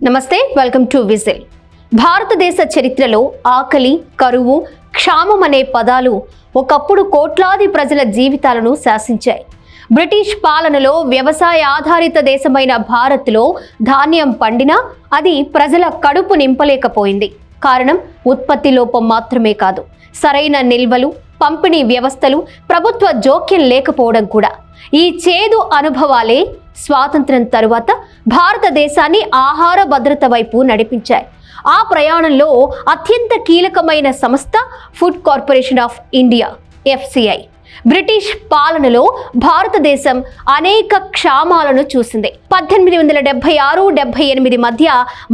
నమస్తే, welcome to whistle. భారతదేశ చరిత్రలో ఆకలి, కరువు, క్షామం అనే పదాలు ఒకప్పుడు కోట్లాది ప్రజల జీవితాలను శాసించాయి. బ్రిటిష్ పాలనలో వ్యవసాయ ఆధారిత దేశమైన భారత్లో ధాన్యం పండినా అది ప్రజల కడుపు నింపలేకపోయింది. కారణం ఉత్పత్తి లోపం మాత్రమే కాదు, సరైన నిల్వలు, పంపిణీ వ్యవస్థలు, ప్రభుత్వ జోక్యం లేకపోవడం కూడా. ఈ చేదు అనుభవాలే స్వాతంత్ర్యం తరువాత భారతదేశాన్ని ఆహార భద్రత వైపు నడిపించాయి. ఆ ప్రయాణంలో అత్యంత కీలకమైన సంస్థ food corporation of India, FCI. British పాలనలో భారతదేశం అనేక క్షామాలను చూసింది. 1876-78 మధ్య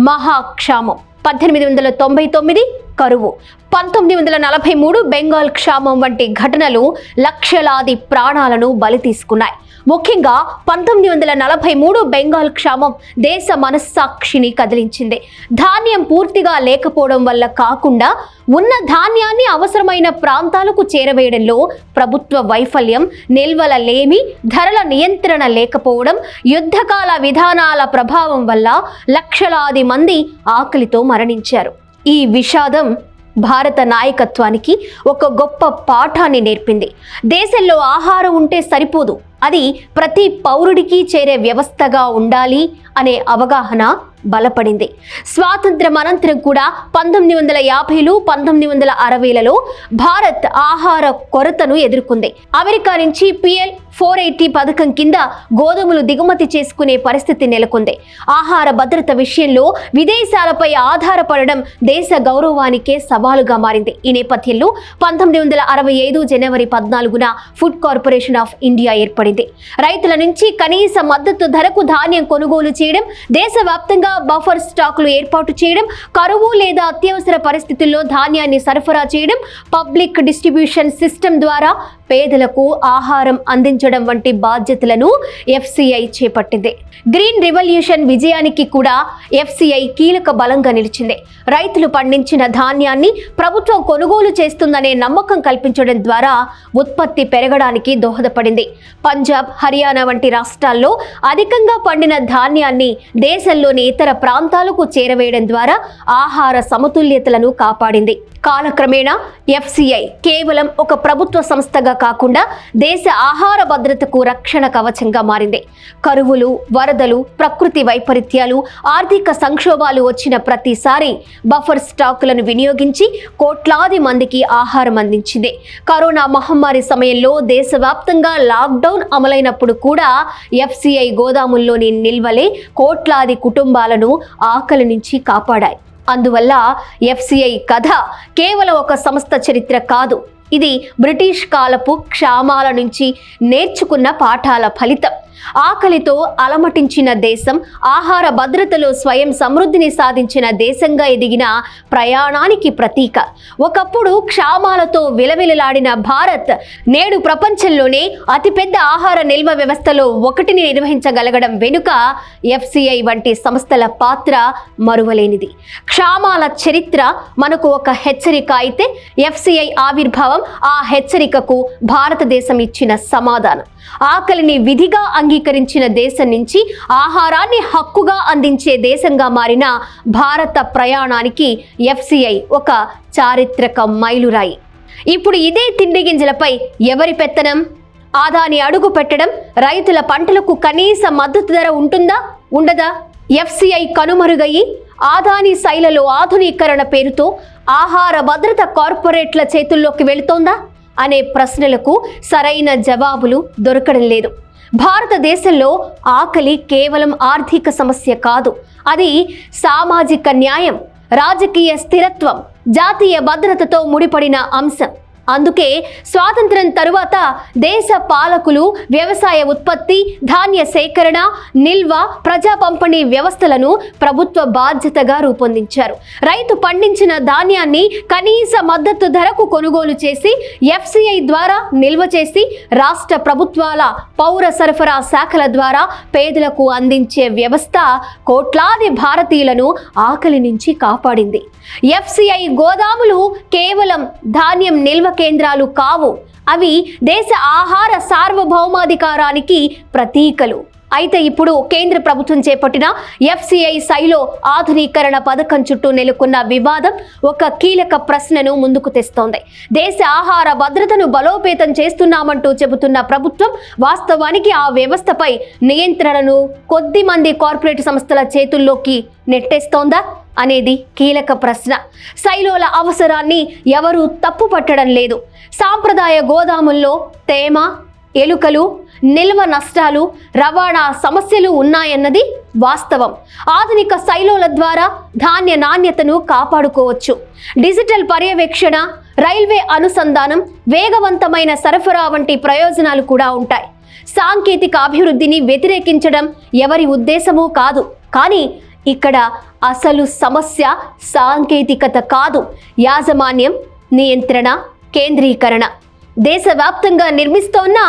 మహాక్షామం, 1899 కరువు, 1943 బెంగాల్ క్షామం వంటి ఘటనలు లక్షలాది ప్రాణాలను బలి తీసుకున్నాయి. ముఖ్యంగా 1943 బెంగాల్ క్షామం దేశ మనస్సాక్షిని కదిలించింది. ధాన్యం పూర్తిగా లేకపోవడం వల్ల కాకుండా ఉన్న ధాన్యాన్ని అవసరమైన ప్రాంతాలకు చేరవేయడంలో ప్రభుత్వ వైఫల్యం, నిల్వల లేమి, ధరల నియంత్రణ లేకపోవడం, యుద్ధకాల విధానాల ప్రభావం వల్ల లక్షలాది మంది ఆకలితో మరణించారు. ఈ విషాదం భారత నాయకత్వానికి ఒక గొప్ప పాఠాన్ని నేర్పింది. దేశంలో ఆహారం ఉంటే సరిపోదు, అది ప్రతి పౌరుడికి చేరే వ్యవస్థగా ఉండాలి అనే అవగాహన బలపడింది. స్వాతంత్ర్యం అనంతరం కూడా 1950లు 1960లలో భారత్ ఆహార కొరతను ఎదుర్కొంది. అమెరికా నుంచి PL 480 పథకం కింద గోధుమలు దిగుమతి చేసుకునే పరిస్థితి నెలకొంది. ఆహార భద్రత విషయంలో విదేశాలపై ఆధారపడడం దేశ గౌరవానికే సవాలుగా మారింది. ఈ నేపథ్యంలో 1965 జనవరి 14న ఫుడ్ కార్పొరేషన్ ఆఫ్ ఇండియా ఏర్పడింది. రైతుల నుంచి కనీస మద్దతు ధరకు ధాన్యం కొనుగోలు చేయడం, దేశవ్యాప్తంగా బఫర్ స్టాకులు ఏర్పాటు చేయడం, కరువు లేదా అత్యవసర పరిస్థితుల్లో ధాన్యాన్ని సరఫరా చేయడం, పబ్లిక్ డిస్ట్రిబ్యూషన్ సిస్టమ్ ద్వారా పేదలకు ఆహారం అందించడం వంటి బాధ్యతలను FCI చేపట్టింది. గ్రీన్ రివల్యూషన్ విజయానికి కూడా FCI కీలక బలంగా నిలిచింది. రైతులు పండించిన ధాన్యాన్ని ప్రభుత్వం కొనుగోలు చేస్తుందనే నమ్మకం కల్పించడం ద్వారా ఉత్పత్తి పెరగడానికి దోహదపడింది. పంజాబ్, హర్యానా వంటి రాష్ట్రాల్లో అధికంగా పండిన ధాన్యాన్ని దేశంలోని ఇతర ప్రాంతాలకు చేరవేయడం ద్వారా ఆహార సమతుల్యతలను కాపాడింది. కాలక్రమేణా FCI కేవలం ఒక ప్రభుత్వ సంస్థగా కాకుండా దేశ ఆహార భద్రతకు రక్షణ కవచంగా మారింది. కరువులు, వరదలు, ప్రకృతి వైపరీత్యాలు, ఆర్థిక సంక్షోభాలు వచ్చిన ప్రతిసారి బఫర్ స్టాకులను వినియోగించి కోట్లాది మందికి ఆహారం అందించింది. కరోనా మహమ్మారి సమయంలో దేశవ్యాప్తంగా లాక్డౌన్ అమలైనప్పుడు కూడా FCI గోదాముల్లోని నిల్వలే కోట్లాది కుటుంబాలను ఆకలి నుంచి కాపాడాయి. అందువల్ల FCI కథ కేవలం ఒక సంస్థ చరిత్ర కాదు, ఇది బ్రిటిష్ కాలపు క్షామాల నుంచి నేర్చుకున్న పాఠాల ఫలితం. ఆకలితో అలమటించిన దేశం, ఆహార భద్రతలో స్వయం సమృద్ధిని సాధించిన దేశంగా ఎదిగిన ప్రయాణానికి ప్రతీక. ఒకప్పుడు క్షామాలతో విలవిలలాడిన భారత్ నేడు ప్రపంచంలోనే అతిపెద్ద ఆహార నిల్వ వ్యవస్థలో ఒకటిని నిర్వహించగలగడం వెనుక FCI వంటి సంస్థల పాత్ర మరువలేనిది. క్షామాల చరిత్ర మనకు ఒక హెచ్చరిక అయితే FCI ఆవిర్భావం ఆ హెచ్చరికకు భారతదేశం ఇచ్చిన సమాధానం. ఆకలిని విధిగా అంగీకరించిన దేశం నుంచి ఆహారాన్ని హక్కుగా అందించే దేశంగా మారిన భారత ప్రయాణానికి FCI ఒక చారిత్రక మైలురాయి. ఇప్పుడు ఇదే తిండి గింజలపై ఎవరి పెత్తనం? ఆదాని అడుగు పెట్టడం, రైతుల పంటలకు కనీస మద్దతు ధర ఉంటుందా, ఉండదా? FCI కనుమరుగయి ఆదాని శైలిలో ఆధునీకరణ పేరుతో ఆహార భద్రత కార్పొరేట్ల చేతుల్లోకి వెళుతోందా అనే ప్రశ్నలకు సరైన జవాబులు దొరకడం లేదు. భారతదేశంలో ఆకలి కేవలం ఆర్థిక సమస్య కాదు, అది సామాజిక న్యాయం, రాజకీయ స్థిరత్వం, జాతీయ భద్రతతో ముడిపడిన అంశం. అందుకే స్వాతంత్ర్యం తరువాత దేశ పాలకులు వ్యవసాయ ఉత్పత్తి, ధాన్య సేకరణ, నిల్వ, ప్రజా పంపిణీ వ్యవస్థలను ప్రభుత్వ బాధ్యతగా రూపొందించారు. రైతు పండించిన ధాన్యాన్ని కనీస మద్దతు ధరకు కొనుగోలు చేసి FCI ద్వారా నిల్వ చేసి రాష్ట్ర ప్రభుత్వాల పౌర సరఫరా శాఖల ద్వారా పేదలకు అందించే వ్యవస్థ కోట్లాది భారతీయులను ఆకలి నుంచి కాపాడింది. FCI గోదాములు కేవలం ధాన్యం నిల్వ కేంద్రాలు కావు, అవి దేశ ఆహార సార్వభౌమాధికారానికి ప్రతీకలు. అయితే ఇప్పుడు కేంద్ర ప్రభుత్వం చేపట్టిన FCI సైలో ఆధునీకరణ పథకం చుట్టూ నెలకొన్న వివాదం ఒక కీలక ప్రశ్నను ముందుకు తెస్తోంది. దేశ ఆహార భద్రతను బలోపేతం చేస్తున్నామంటూ చెబుతున్న ప్రభుత్వం వాస్తవానికి ఆ వ్యవస్థపై నియంత్రణను కొద్ది మంది కార్పొరేట్ సంస్థల చేతుల్లోకి నెట్టేస్తోందా అనేది కీలక ప్రశ్న. సైలోల అవసరాన్ని ఎవరూ తప్పు పట్టడం లేదు. సాంప్రదాయ గోదాముల్లో తేమ, ఎలుకలు, నిల్వ నష్టాలు, రవాణా సమస్యలు ఉన్నాయన్నది వాస్తవం. ఆధునిక సైలోల ద్వారా ధాన్య నాణ్యతను కాపాడుకోవచ్చు. డిజిటల్ పర్యవేక్షణ, రైల్వే అనుసంధానం, వేగవంతమైన సరఫరా వంటి ప్రయోజనాలు కూడా ఉంటాయి. సాంకేతిక అభివృద్ధిని వ్యతిరేకించడం ఎవరి ఉద్దేశమూ కాదు. కానీ ఇక్కడ అసలు సమస్య సాంకేతికత కాదు, యాజమాన్యం, నియంత్రణ, కేంద్రీకరణ. దేశవ్యాప్తంగా నిర్మిస్తోన్న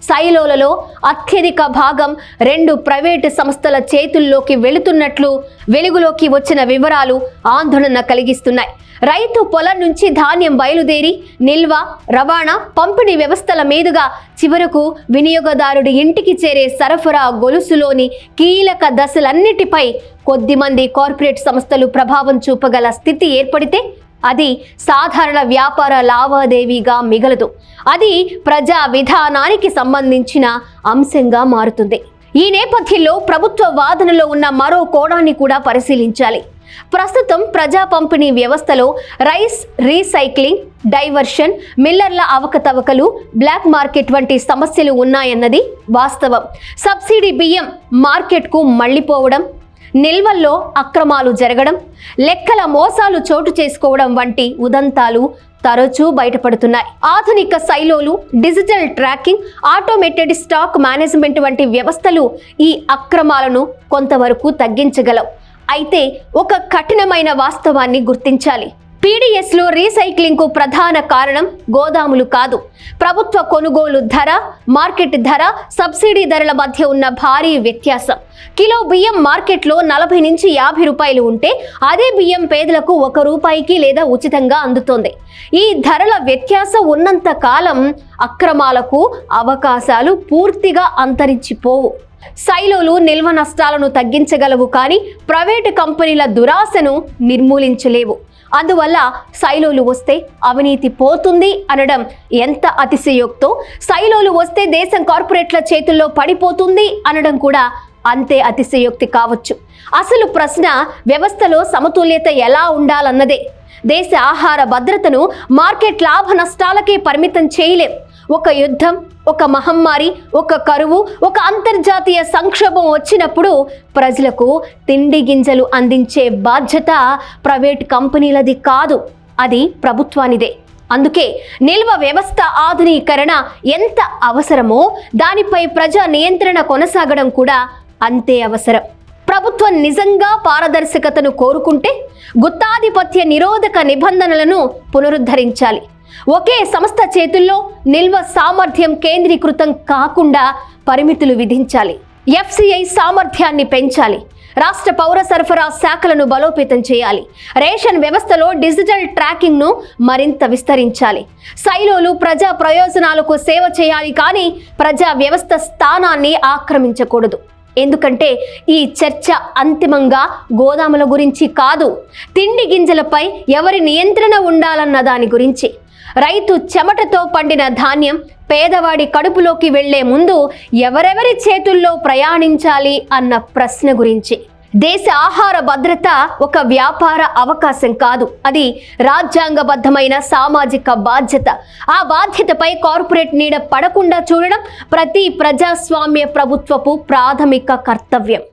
సైలోలలో అత్యధిక భాగం 2 ప్రైవేటు సంస్థల చేతుల్లోకి వెళుతున్నట్లు వెలుగులోకి వచ్చిన వివరాలు ఆందోళన కలిగిస్తున్నాయి. రైతు పొలం నుంచి ధాన్యం బయలుదేరి నిల్వ, రవాణా, పంపిణీ వ్యవస్థల మీదుగా చివరకు వినియోగదారుడి ఇంటికి చేరే సరఫరా గొలుసులోని కీలక దశలన్నిటిపై కొద్దిమంది కార్పొరేట్ సంస్థలు ప్రభావం చూపగల స్థితి ఏర్పడితే అది సాధారణ వ్యాపార లావాదేవీగా మిగలదు. అది ప్రజా విధానానికి సంబంధించిన అంశంగా మారుతుంది. ఈ నేపథ్యంలో ప్రభుత్వ వాదనలో ఉన్న మరో కోణాన్ని కూడా పరిశీలించాలి. ప్రస్తుతం ప్రజా పంపిణీ వ్యవస్థలో రైస్ రీసైక్లింగ్, డైవర్షన్, మిల్లర్ల అవకతవకలు, బ్లాక్ మార్కెట్ వంటి సమస్యలు ఉన్నాయన్నది వాస్తవం. సబ్సిడీ బియ్యం మార్కెట్కు మళ్లిపోవడం, నిల్వల్లో అక్రమాలు జరగడం, లెక్కల మోసాలు చోటు చేసుకోవడం వంటి ఉదంతాలు తరచూ బయటపడుతున్నాయి. ఆధునిక సైలోలు, digital tracking, automated stock management వంటి వ్యవస్థలు ఈ అక్రమాలను కొంతవరకు తగ్గించగలవు. అయితే ఒక కఠినమైన వాస్తవాన్ని గుర్తించాలి. PDSలో రీసైక్లింగ్కు ప్రధాన కారణం గోదాములు కాదు. ప్రభుత్వ కొనుగోలు ధర, మార్కెట్ ధర, సబ్సిడీ ధరల మధ్య ఉన్న భారీ వ్యత్యాసం. కిలో బియ్యం మార్కెట్లో 40 నుంచి 50 రూపాయలు ఉంటే అదే బియ్యం పేదలకు 1 రూపాయికి లేదా ఉచితంగా అందుతోంది. ఈ ధరల వ్యత్యాసం ఉన్నంత కాలం అక్రమాలకు అవకాశాలు పూర్తిగా అంతరించిపోవు. సైలోలు నిల్వ నష్టాలను తగ్గించగలవు, కానీ ప్రైవేటు కంపెనీల దురాశను నిర్మూలించలేవు. అందువల్ల సైలోలు వస్తే అవినీతి పోతుంది అనడం ఎంత అతిశయోక్తో, సైలోలు వస్తే దేశం కార్పొరేట్ల చేతుల్లో పడిపోతుంది అనడం కూడా అంతే అతిశయోక్తి కావచ్చు. అసలు ప్రశ్న వ్యవస్థలో సమతుల్యత ఎలా ఉండాలన్నదే. దేశ ఆహార భద్రతను మార్కెట్ లాభ నష్టాలకే పరిమితం చేయలేం. ఒక యుద్ధం, ఒక మహమ్మారి, ఒక కరువు, ఒక అంతర్జాతీయ సంక్షోభం వచ్చినప్పుడు ప్రజలకు తిండి గింజలు అందించే బాధ్యత ప్రైవేట్ కంపెనీలది కాదు, అది ప్రభుత్వానిదే. అందుకే నిల్వ వ్యవస్థ ఆధునీకరణ ఎంత అవసరమో దానిపై ప్రజా నియంత్రణ కొనసాగడం కూడా అంతే అవసరం. ప్రభుత్వం నిజంగా పారదర్శకతను కోరుకుంటే గుత్తాధిపత్య నిరోధక నిబంధనలను పునరుద్ధరించాలి. ఒకే సంస్థ చేతుల్లో నిల్వ సామర్థ్యం కేంద్రీకృతం కాకుండా పరిమితులు విధించాలి. FCI సామర్థ్యాన్ని పెంచాలి. రాష్ట్ర పౌర సరఫరా శాఖలను బలోపేతం చేయాలి. రేషన్ వ్యవస్థలో డిజిటల్ ట్రాకింగ్ను మరింత విస్తరించాలి. సైలోలు ప్రజా ప్రయోజనాలకు సేవ చేయాలి, కానీ ప్రజా వ్యవస్థ స్థానాన్ని ఆక్రమించకూడదు. ఎందుకంటే ఈ చర్చ అంతిమంగా గోదాముల గురించి కాదు, తిండి గింజలపై ఎవరి నియంత్రణ ఉండాలన్న దాని గురించి. రైతు చెమటతో పండిన ధాన్యం పేదవాడి కడుపులోకి వెళ్లే ముందు ఎవరెవరి చేతుల్లో ప్రయాణించాలి అన్న ప్రశ్న గురించి. దేశ ఆహార భద్రత ఒక వ్యాపార అవకాశం కాదు, అది రాజ్యాంగబద్ధమైన సామాజిక బాధ్యత. ఆ బాధ్యతపై కార్పొరేట్ నీడ పడకుండా చూడడం ప్రతి ప్రజాస్వామ్య ప్రభుత్వపు ప్రాథమిక కర్తవ్యం.